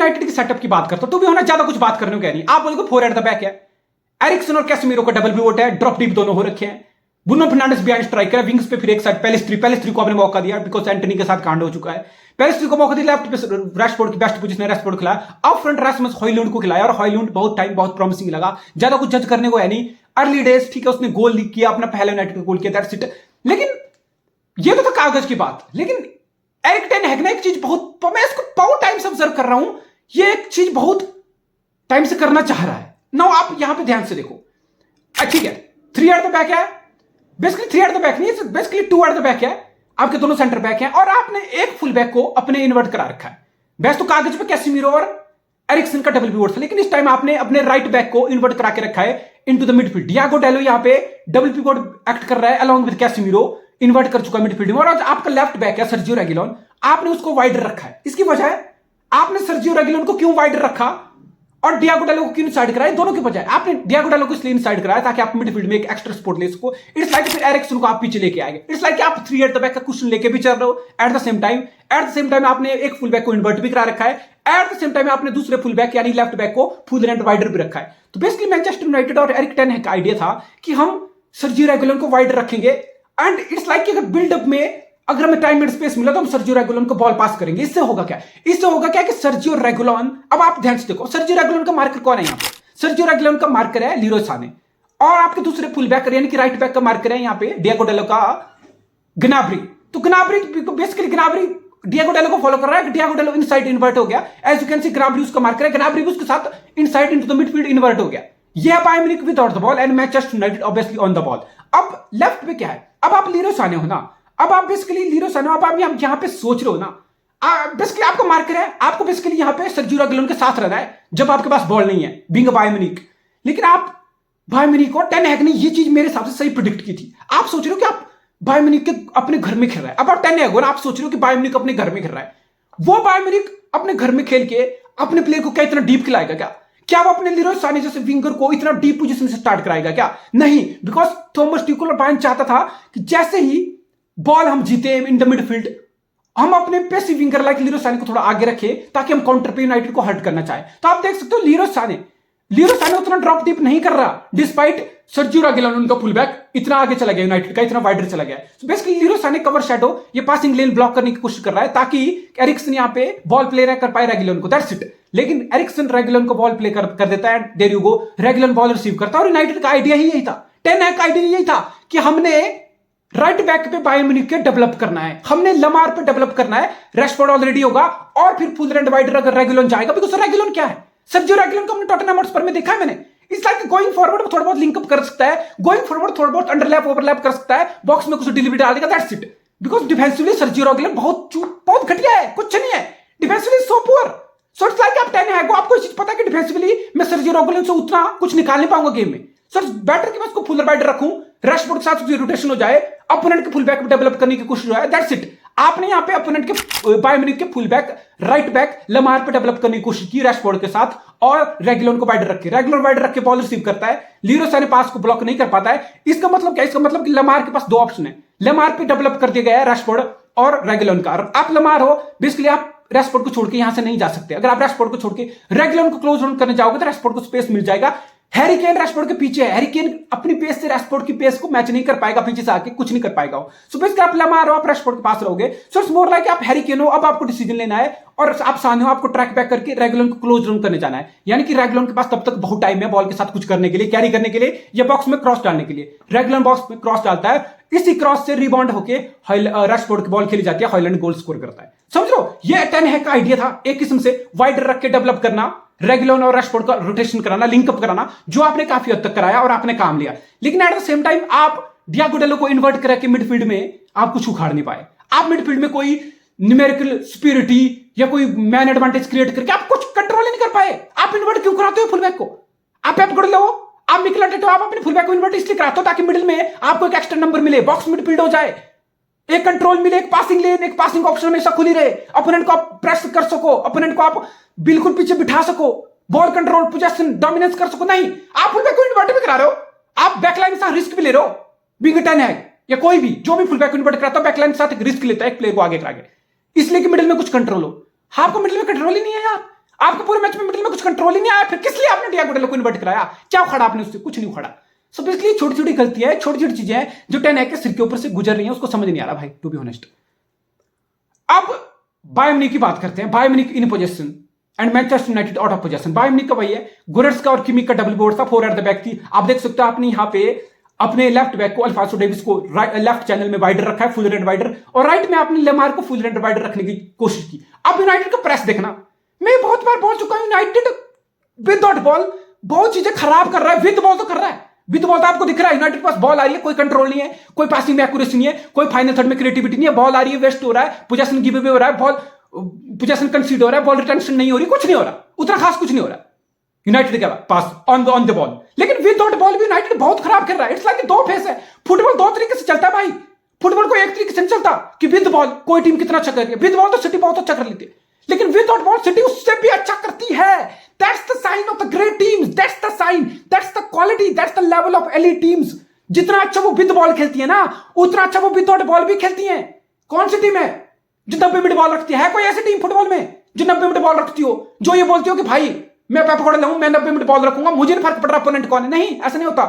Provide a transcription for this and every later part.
United की setup की बात करता हूं तो भी होना ज्यादा कुछ बात करने को कह नहीं। आप बोलोगे 4 एट द बैक है, एरिक्सन और कैसेमीरो का डबल पिवोट है, ड्रॉप डीप दोनों हो रखे हैं, ब्रूनो फर्नांडिस बिहाइंड स्ट्राइकर है, विंग्स पे फिर एक साइड पेलिस्ट्री को आपने मौका दिया बिकॉज एंटनी के साथ कांड हो चुका है, पेलिस्ट्री को मौका दिया, लेफ्ट पे रैशफोर्ड की बेस्ट पोजीशन है, रैशफोर्ड खिलाया, अप फ्रंट रासमस हॉयलैंड को खिलाया और हॉयलैंड बहुत टाइम बहुत प्रॉमिसिंग लगा, ज्यादा कुछ जज करने को है नहीं, अर्ली डेज ठीक है, उसने गोल लीक किया, अपना पहला यूनाइटेड का गोल किया, दैट्स इट। लेकिन ये तो था कागज की बात, लेकिन एरिक टेन हैग ने एक चीज बहुत, मैं इसको बहुत टाइम से ऑब्जर्व कर रहा हूं, ये एक चीज बहुत टाइम से करना चाह रहा है ना। आप यहां पे ध्यान से देखो, ठीक है 3 एट द बैक है, बेसिकली 3 एट द बैक नहीं है, बेसिकली 2 एट द बैक है, आपके दोनों सेंटर बैक हैं और आपने एक फुल बैक को अपने इन्वर्ट करा रखा है। बेस्ट तो कागज पे कैसेमीरो और एरिक्सन का डबल पिवोट था, लेकिन इस टाइम आपने अपने राइट बैक को इन्वर्ट करा के रखा है इनटू द मिडफील्ड। डियागो डालो यहां पे डबल पिवोट एक्ट कर रहा है अलोंग विद कैसेमीरो, इन्वर्ट कर चुका है मिडफील्ड में, और आज आपका लेफ्ट बैक है सर्जियो रेगिलोन, आपने उसको वाइडर रखा है। इसकी वजह आपने सर्जियो रेगिलोन को क्यों वाइडर रखा और डियागो डालो को क्यों साइड कराया, दोनों के बजाय आपने डियागो डालो को इसलिए साइड कराया ताकि आप मिडफील्ड में एक एक्स्ट्रा सपोर्ट ले सको। इट्स लाइक फिर एरिक्सन को आप पीछे लेके आएंगे, इट्स लाइक आप 3 एट द बैक का क्वेश्चन लेके भी चल रहे हो, एट द सेम टाइम आपने एक फुल बैक को इन्वर्ट भी करा रखा है, एट द सेम टाइम आपने दूसरे फुल बैक यानी लेफ्ट बैक को फुल एंड वाइडर भी रखा है। तो बेसिकली मैनचेस्टर यूनाइटेड और एरिक टेन हैग का आइडिया था कि हम सर्जियो रेगिलोन को वाइडर रखेंगे एंड इट्स लाइक अगर बिल्डअप में अगर हमें टाइम एंड स्पेस मिला तो हम सर्जियो रेगुलोन को बॉल पास करेंगे। इससे होगा क्या, इससे होगा क्या कि सर्जियो रेगुलोन, अब आप ध्यान से देखो सर्जियो रेगुलोन का मार्कर कौन है यहाँ पे, सर्जियो रेगुलोन का मार्कर है लीरोय साने, और आपके दूसरे फुल बैक यानी कि राइट बैक का मार्कर है यहाँ पे डियागो डालो का ग्नाब्री। तो ग्नाब्री बेसिकली ग्नाब्री डियागो डालो को फॉलो कर रहा है, डियागो डालो इनसाइड इन्वर्ट हो गया, एज यू कैन सी ग्नाब्री उसका मार्कर है, ग्नाब्री उसके साथ inside into the midfield invert हो गया। ये Bayern Munich without the ball and Manchester United obviously on the ball. अब लेफ्ट पे क्या है, अब आप लीरोय साने हो ना, अब आप बेसिकली लीरोय साने, अब आप यहां पे सोच रहे हो ना, बेसिकली आपका मार्कर है, आपको बेसिकली यहां पे सर्जियो रेगुलोन के साथ रहना है जब आपके पास बॉल नहीं है बीइंग अ बायर्न म्यूनिख। लेकिन आप बायर्न म्यूनिख और टेन हैग ने ये चीज मेरे हिसाब से सही प्रेडिक्ट की थी। आप सोच रहे हो कि आप बायर्न म्यूनिख के अपने घर में खेल रहा है, अब आप टेन हैग हो ना, आप सोच रहे हो कि बायर्न म्यूनिख अपने घर में खेल रहा है, वो बायर्न म्यूनिख अपने घर में खेल के अपने प्लेयर को क्या इतना डीप खिलाएगा क्या वो अपने लीरोय साने जैसे विंगर को इतना डीप पोजीशन से स्टार्ट कराएगा क्या? नहीं, बिकॉज थॉमस ट्यूखल और बायर्न चाहता था कि जैसे ही बॉल हम जीते इन द मिडफील्ड, हम अपने पेसिव विंगर लाइक लीरोय साने को थोड़ा आगे रखे ताकि हम काउंटर पे यूनाइटेड को हर्ट करना चाहे। तो आप देख सकते हो लीरोय साने उतना ड्रॉप डीप नहीं कर रहा, डिस्पाइट सर्जियो रेगुलोन उनका फुल बैक इतना आगे चला गया, यूनाइटेड का इतना वाइडर चला गया। तो बेसिकली लीरोय साने कवर शैडो ये पासिंग लेन ब्लॉक करने की कोशिश कर रहा है ताकि एरिक्सन यहाँ पे बॉल प्ले कर पाए रेगुलोन को, दैट्स इट। लेकिन एरिक्सन रेगुलोन को बॉल प्ले कर देता है, there you go, Reguilon ball receive करता है, और यूनाइटेड का आइडिया ही यही था, टेन हैग का आइडिया यही था कि हमने राइट बैक पे बायर्न म्यूनिख के डेवलप करना है, हमने लमार पे डेवलप करना है, रैशफोर्ड ऑलरेडी होगा और फिर फुल एंड वाइडर अगर रेगुलोन जाएगा, बिकॉज़ रेगुलोन क्या है, सर्जियो रेगुलोन को हमने टॉटनहम हॉटस्पर में देखा है मैंने, इस लाइक गोइंग फॉरवर्ड थोड़ा बहुत लिंकअप कर सकता है, गोइंग फॉरवर्ड थोड़ा बहुत अंडरलैप ओवरलैप कर सकता है, बॉक्स में कुछ डिलीवरी डाल देगा, that's it. Because defensively Sergio रेगुलोन बहुत घटिया है, कुछ नहीं है, defensively so poor. So it's like आप टेन हैग, आपको चीज पता है कि डिफेंसिवली मैं सर्जियो रेगुलोन से उतना कुछ निकाल नहीं पाऊंगा गेम में, सो बेटर कि मैं उसको फुल वाइडर रखूं, रैशफोर्ड के साथ उसकी रोटेशन हो जाए, अपोनेंट के फुल बैक पे डेवलप करने की कोशिश हो जाए, दैट्स इट। आपने यहाँ पे अपोनेंट के बायर्न म्यूनिख के full back right back Lamar पे डेवलप करने की कोशिश की रैशफोर्ड के साथ, और रेगुलोन को वाइडर रखे, रेगुलोन वाइडर रख के बॉल रिसीव करता है, लीरोय साने पास को ब्लॉक नहीं कर पाता है। इसका मतलब क्या, इसका मतलब कि लमार के पास दो ऑप्शन है, लमार पे डेवलप कर दिया गया है रैशफोर्ड और रेगुलोन का, आप लमार हो बेसिकली आप रैशफोर्ड को छोड़ के यहां से नहीं जा सकते, अगर आप रैशफोर्ड को छोड़ के रेगुलोन को क्लोज राउंड करने जाओगे तो रैशफोर्ड को स्पेस मिल जाएगा। हैरी केन रैशफोर्ड के पीछे है, हैरी केन अपनी पेस से रैशफोर्ड की पेस को मैच नहीं कर पाएगा, पीछे से आके कुछ नहीं कर पाएगा। सो बेसिकली आप लमार हो, आप रैशफोर्ड के पास रहोगे, सो इट्स मोर लाइक आप हैरी केन हो, अब आपको डिसीजन लेना है और आप सामने हो, आपको ट्रैक बैक करके रेगुलोन को क्लोज राउंड करने जाना है, यानी कि रेगुलोन के पास तब तक बहुत टाइम है बॉल के साथ कुछ करने के लिए, कैरी करने के लिए या बॉक्स में क्रॉस डालने के लिए। रेगुलोन बॉक्स में क्रॉस डालता है, इसी क्रॉस से रिबाउंड होके रैशफोर्ड की बॉल खेली जाती है, हॉयलैंड गोल स्कोर करता है। समझ लो, ये टेन हैग का आइडिया था, एक किस्म से वाइडर रख के डेवलप करना, रेगुलोन और रैशफोर्ड का रोटेशन कराना, लिंकअप कराना, जो आपने काफी हद तक कराया और आपने काम लिया। लेकिन एट द सेम टाइम आप डियागो डालो को इन्वर्ट करके मिडफील्ड में आप कुछ उखाड़ नहीं पाए, आप मिडफील्ड में कोई न्यूमेरिकल सुपीरियरिटी या कोई मैन एडवांटेज क्रिएट करके आप कुछ कंट्रोल ही नहीं कर पाए। आप इन्वर्ट क्यों कराते हो फुलबैक को, आप पेप गुर्डो, आप मिकेल आर्टेटा, आप अपने फुलबैक को इन्वर्ट इसलिए कराते हो ताकि मिडिल में आपको एक एक्स्ट्रा नंबर मिले, बॉक्स मिडफील्ड हो जाए, एक कंट्रोल मिले, एक पासिंग लेन, एक पासिंग ऑप्शन हमेशा खुली रहे, ओपोनेंट को आप प्रेस कर सको, ओपोनेंट को आप बिल्कुल पीछे बिठा सको, बॉल कंट्रोल पोजीशन डोमिनेंस कर सको। नहीं, आप फुलबैक को इन्वर्ट भी करा रहे हो, आप बैकलाइन के साथ रिस्क भी ले रहे हो, बीइंग टेन हैग या कोई भी जो भी फुलबैक को इन्वर्ट कराता है बैकलाइन के साथ एक रिस्क लेता है एक प्लेयर को आगे करा के, इसलिए कि मिडिल में कुछ कंट्रोल हो। आपको मिडिल में कंट्रोल ही नहीं है यार, आपको पूरे मैच में मिडिल में कुछ कंट्रोल ही नहीं आया, फिर किस लिए आपने डियागो डालो को इन्वर्ट कराया? क्या उखाड़ा आपने उससे? कुछ नहीं उखाड़ा। सो बेसिकली छोटी छोटी गलतियां है, छोटी छोटी चीजें हैं जो टेन के सिर के ऊपर से गुजर रही है, उसको समझ नहीं आ रहा भाई, टू बी ऑनेस्ट। अब बायर्न म्यूनिख की बात करते हैं। Bayern Munich in position and Manchester United out of position. Bayern Munich का वही है, गोरेट्स्का और किमिक का डबल बोर्ड था, 4 एट द बैक थी। आप देख सकते हो आपने यहाँ पे अपने लेफ्ट बैक को अल्फांसो डेविस को लेफ्ट चैनल में वाइडर रखा है, फुल रेड वाइडर, और राइट में आपने लेमार को फुल रेड वाइडर रखने की कोशिश की। अब यूनाइटेड का प्रेस देखना, मैं बहुत बार बोल चुका हूं, यूनाइटेड विदाउट बॉल बहुत चीजें खराब कर रहा है, विद बॉल तो कर रहा है। विद बॉल तो आपको दिख रहा है, यूनाइटेड के पास बॉल आ रही है, कोई कंट्रोल नहीं है, कोई पासिंग में एक्यूरेसी नहीं है, कोई फाइनल थर्ड में क्रिएटिविटी नहीं है, बॉल आ रही है वेस्ट हो रहा है, पोजेशन गिव अवे हो रहा है, बॉल पोजेशन कंसीड हो रहा है, बॉल रिटेंशन नहीं हो रही, कुछ नहीं हो रहा, उतना खास कुछ नहीं हो रहा यूनाइटेड के पास ऑन द बॉल। लेकिन विदाउट बॉल भी यूनाइटेड बहुत खराब कर रहा है। इट्स लाइक दो फेस है, फुटबॉल दो तरीके से चलता है भाई। फुटबॉल को एक तरीके से नहीं चलता कि विद बॉल कोई टीम कितना अच्छा कर रही है, विद बॉल तो सिटी बहुत अच्छा कर लेती है, लेकिन विदाउट बॉल सिटी उससे भी अच्छा करती है। That's the sign of the great teams, that's the sign, that's the quality, that's the level of elite teams. जितना अच्छा वो विद बॉल खेलती है ना, उतना अच्छा वो विदाउट बॉल भी खेलती है। कौन सी टीम है जो 90 मिनट बॉल रखती है? कोई ऐसी टीम फुटबॉल में जो 90 मिनट बॉल रखती हो, जो ये बोलती हो कि भाई मैं पेप गार्डियोला हूं, मैं 90 मिनट बॉल रखूंगा, मुझे नहीं फर्क पड़ रहा अपोनेंट कौन है? नहीं, ऐसा नहीं होता।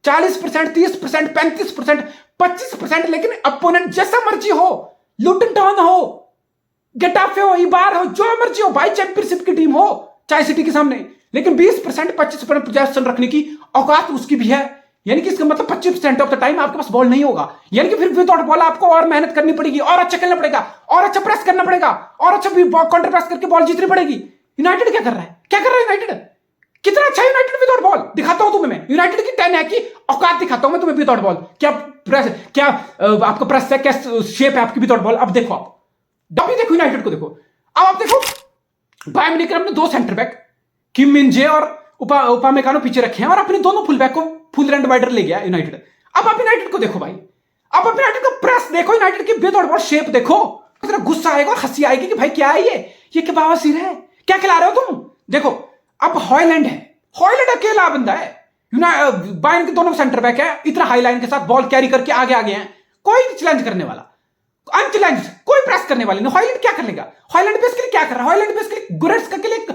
40%, 30%, 35%, 25%, लेकिन अपोनेंट जैसा मर्जी हो, लुटन टाउन हो, गेटाफे हो, इबार हो, जो मर्जी हो भाई, चैंपियनशिप की टीम हो चाहे सिटी के सामने, लेकिन 20%, 25% पोजीशन रखने की औकात उसकी भी है। यानी कि इसका मतलब 25% ऑफ द टाइम आपके पास बॉल नहीं होगा, यानी कि फिर विदाउट बॉल आपको और मेहनत करनी पड़ेगी, और अच्छा खेलना पड़ेगा, और अच्छा प्रेस करना पड़ेगा, और अच्छा काउंटर प्रेस करके बॉल जीतनी पड़ेगी। यूनाइटेड क्या कर रहा है? क्या कर रहा है यूनाइटेड? कितना अच्छा यूनाइटेड विदाउट बॉल दिखाता हूं तुम्हें मैं। यूनाइटेड की 10 है कि औकात दिखाता हूं मैं तुम्हें विदाउट बॉल। क्या प्रेस, क्या आपका प्रेस है, क्या शेप है आपकी विदाउट बॉल। अब देखो, आप डबी देखो यूनाइटेड को, देखो अब आप देखो बायर्न म्यूनिख ने अपने दो सेंटर बैक किम मिन जे और उपामेकानो पीछे रखे हैं, और अपने दोनों फुल बैक को फुल रेंड वाइडर ले गया यूनाइटेड। अब आप यूनाइटेड को देखो भाई, अब आप यूनाइटेड का प्रेस देखो, यूनाइटेड की विदाउट बॉल शेप देखो, इतना गुस्सा आएगा और हंसी आएगी कि भाई क्या है ये क्या बवासीर है, क्या खिला रहे हो तुम। देखो अब हॉयलैंड है, हॉयलैंड अकेला बंदा है, बायर्न के दोनों सेंटर बैक है, इतना हाई लाइन के साथ बॉल कैरी करके आगे आगे हैं, कोई नहीं चैलेंज करने वाला, अनचैलेंज, कोई प्रेस करने वाला नहीं। हॉयलैंड क्या कर लेगा? हॉयलैंड बेसिकली क्या कर रहा है? हॉयलैंड बेसिकली गोरेट्स्का के लिए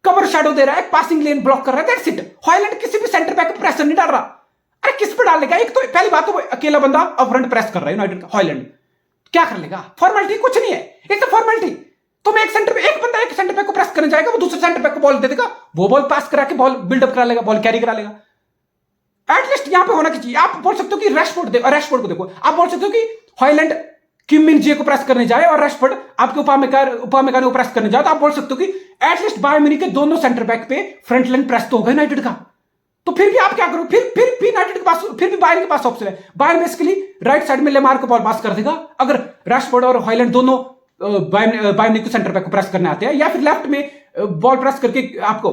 कवर शैडो दे रहा है, पासिंग लेन ब्लॉक कर रहा है, दैट्स इट। हॉयलैंड किसी भी सेंटर बैक पर प्रेशर नहीं डाल रहा। अरे किस पे डालेगा? एक तो पहली बात तो अकेला बंदा अब फ्रंट प्रेस कर रहा है यूनाइटेड का, हॉयलैंड क्या कर लेगा? फॉर्मेलिटी कुछ नहीं है, एक तो फॉर्मेलिटी। तुम एक सेंटर पे, एक बंदा एक सेंटर बैक को प्रेस करने जाएगा, वो दूसरे सेंटर बैक को बॉल दे देगा, वो बॉल पास करा के बॉल बिल्डअप करा लेगा, बॉल कैरी करा लेगा। एटलीस्ट यहां पे होना चाहिए। आप बोल सकते हो कि रैशफोर्ड को देखो, आप बोल सकते हो कि हॉयलैंड किम मिन जे को प्रेस करने जाए और रैशफोर्ड आपके उपामेकानो को प्रेस करने जाए, तो आप बोल सकते हो कि एटलीस्ट बायर्न म्यूनिख के दोनों सेंटर बैक पे फ्रंट लाइन प्रेस तो होगा यूनाइटेड का। तो फिर भी आप क्या करो, फिर भी यूनाइटेड के पास, फिर भी बायर्न के पास ऑप्शन है। बायर्न बेसिकली राइट साइड में लेमार को बॉल पास कर देगा, अगर रैशफोर्ड और हॉयलैंड दोनों बायर्न म्यूनिख के सेंटर बैक को प्रेस करने आते हैं, या फिर लेफ्ट में बॉल प्रेस करके आपको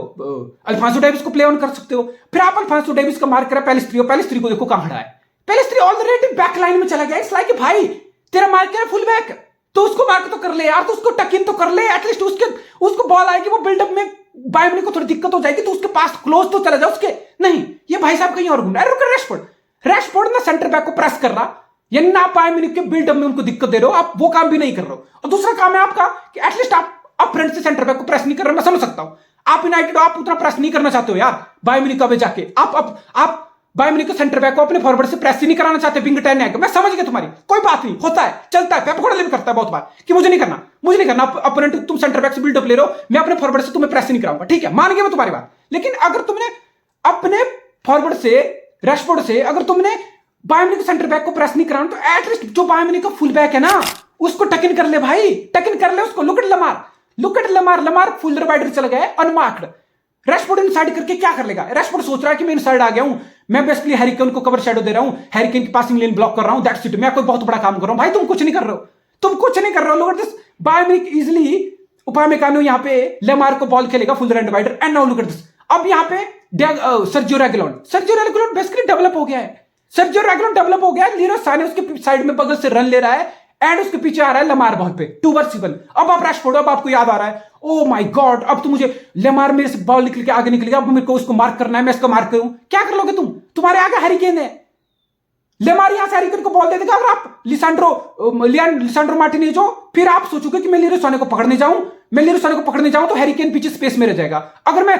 अल्फांसो डेविस को प्ले ऑन कर सकते हो। फिर आप अल्फांसो डेविस का मार्क करा पेलिस्ट्री को देखो कहां खड़ा है, पेलिस्ट्री ऑलरेडी बैक लाइन में चला गया। इट्स लाइक भाई तेरा मार्कर है फुल बैक, तो उसको मार्क तो कर ले यार, तो उसको टक इन तो कर ले, एटलीस्ट उसको बॉल आएगी, वो बिल्डअप में बायर्न म्यूनिख को थोड़ी दिक्कत हो जाएगी, तो उसके पास क्लोज तो चला जाए उसके। नहीं, ये भाई साहब कहीं और घूम रहा है। रुक, रैशफोर्ड ना सेंटर बैक को प्रेस कर रहा, यानी ना बायर्न म्यूनिख के बिल्डअप में उनको दिक्कत दे रहे हो, आप वो काम भी नहीं कर रहे हो। और दूसरा काम है आपका कि एटलीस्ट आप फ्रंट से सेंटर बैक को प्रेस नहीं कर रहे, मैं समझ सकता हूं। आप यूनाइटेड आप उतना प्रेस नहीं करना चाहते हो यार बायर्न म्यूनिख का जाके, आप बायर्न म्यूनिख के सेंटर बैक को अपने फॉरवर्ड से प्रेस ही नहीं कराना चाहते, विंग 10 है। मैं समझ गया तुम्हारी, कोई बात नहीं, होता है, चलता है, पेप गार्डियोला भी करता है बहुत बार कि मुझे नहीं करना अपोनेंट, तुम सेंटर बैक से बिल्डअप ले रहे हो, मैं अपने फॉरवर्ड से तुम्हें प्रेस नहीं कराऊंगा, ठीक है, मान गया मैं तुम्हारी बात। लेकिन अगर तुमने अपने फॉरवर्ड से, रैशफोर्ड से, अगर तुमने बायर्न म्यूनिख के सेंटर बैक को प्रेस नहीं कराना, तो एटलीस्ट जो बायर्न म्यूनिख का फुल बैक है ना, उसको टक इन कर ले भाई, टक इन कर ले उसको। Look at Lamar full divider चला गया है अनमार्क्ड। रैशफोर्ड इनसाइड करके क्या कर लेगा? रैशफोर्ड सोच रहा है कि मैं इनसाइड आ गया हूं, मैं बेसिकली हैरी केन को कवर शैडो दे रहा हूं, हैरी केन की पासिंग लेन ब्लॉक कर रहा हूं, दैट्स इट, मैं कोई बहुत बड़ा काम कर रहा हूं। भाई तुम कुछ नहीं कर रहे हो, लोग this Bayern Munich easily Upamecano यहां पे लेमार को बॉल खेलेगा फुल रेंड डिवाइडर, and now look at this. अब यहां पे सर्जियो रेगुलोन बेसिकली डेवलप हो गया है, लीरो साने उसके साइड में बगल से रन ले रहा है, एंड उसके पीछे आ रहा है लेमार बॉल पे 2-1। अब आप रैशफोर्ड, अब आपको याद आ रहा है, ओ माय गॉड, अब तो मुझे लेमार मेरे से बॉल निकल के आगे निकल गया, अब मेरे को उसको मार्क करना है, मैं इसको मार्क करूं। क्या कर लोगे तुम? तुम्हारे आगे हैरी केन है, लेमार यहां से हैरी केन को बॉल दे देगा, अगर आप लिसांड्रो मार्टिनेज हो, फिर आप सोचोगे कि मैं लीरो साने को पकड़ने जाऊं तो हैरी केन पीछे स्पेस में रह जाएगा। अगर मैं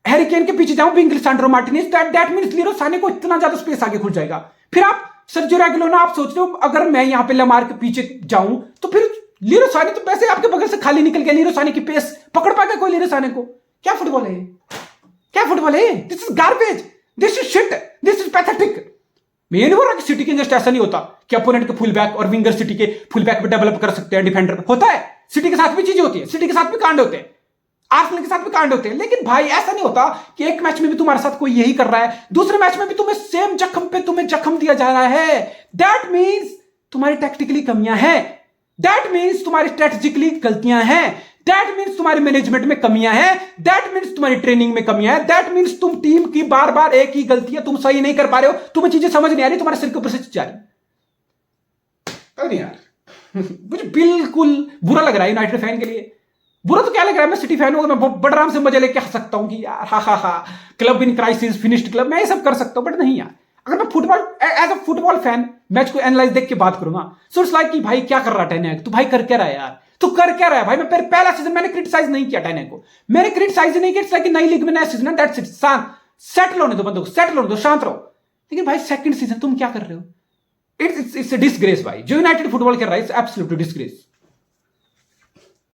हैरी केन के पीछे जाऊं being Lisandro Martinez, that means Leroy Sane को इतना ज्यादा स्पेस आगे खुल जाएगा। फिर आप सर्जियो रेगुइलोन, आप सोच रहे हो अगर मैं यहां पे लेमार के पीछे जाऊं तो फिर लीरो साने तो वैसे आपके बगल से खाली निकल गया, लीरो साने की पेस पकड़ पाएगा कोई लीरो साने को? क्या फुटबॉल है, क्या फुटबॉल है? This is garbage, this is shit, this is pathetic. मैं ये नहीं बोल रहा कि सिटी के जस्ट ऐसा नहीं होता कि अपोनेंट के फुल बैक और विंगर सिटी के फुल बैक पे डेवलप कर सकते हैं, डिफेंडर पे होता है, सिटी के साथ भी चीजें होती है, सिटी के साथ भी कांड होते हैं, आर्सेनल के साथ भी कांड होते हैं। लेकिन भाई ऐसा नहीं होता कि एक मैच में भी तुम्हारे साथ कोई यही कर रहा है, दूसरे मैच में भी तुम्हें सेम जख्म पे तुम्हें जख्म दिया जा रहा है। दैट मीन्स तुम्हारी टैक्टिकली कमियां हैं, दैट मीन्स तुम्हारी स्ट्रेटेजिकली गलतियां हैं, दैट मीन्स तुम्हारे मैनेजमेंट में कमियां हैं, दैट मीन्स तुम्हारी ट्रेनिंग में कमियां हैं, दैट मीन्स तुम टीम की बार बार एक ही गलती है, तुम सही नहीं कर पा रहे हो, तुम्हें चीजें समझ नहीं आ रही, तुम्हारे सिर के ऊपर से जा रही। नहीं यार, मुझे बिल्कुल बुरा लग रहा है यूनाइटेड फैन के लिए। बुरा तो क्या लग रहा है, मैं सिटी फैन हूं, मैं बड़े आराम से मजा लेके आ सकता हूं कि यार हा club in crisis, finished club, मैं ये सब कर सकता हूं, बट नहीं यार। अगर मैं football as a football fan match को एनालाइज देख के बात करूंगा, सो इट्स लाइक कि भाई क्या कर रहा है टेन हैग, तू भाई कर क्या रहा है यार, तू कर क्या रहा है भाई। मैं पहला सीजन मैंने क्रिटिसाइज नहीं किया टेन हैग को, मैंने क्रिटिसाइज नहीं किया, इट्स लाइक नई लीग में नया सीजन है, दैट्स इट, सेटल होने दो बंदों को, सेटल होने दो, शांत रहो। लेकिन भाई सेकंड सीजन तुम क्या कर रहे हो? इट्स डिसग्रेस भाई, जो यूनाइटेड फुटबॉल कर रहा है, इट्स एब्सोल्यूट डिसग्रेस।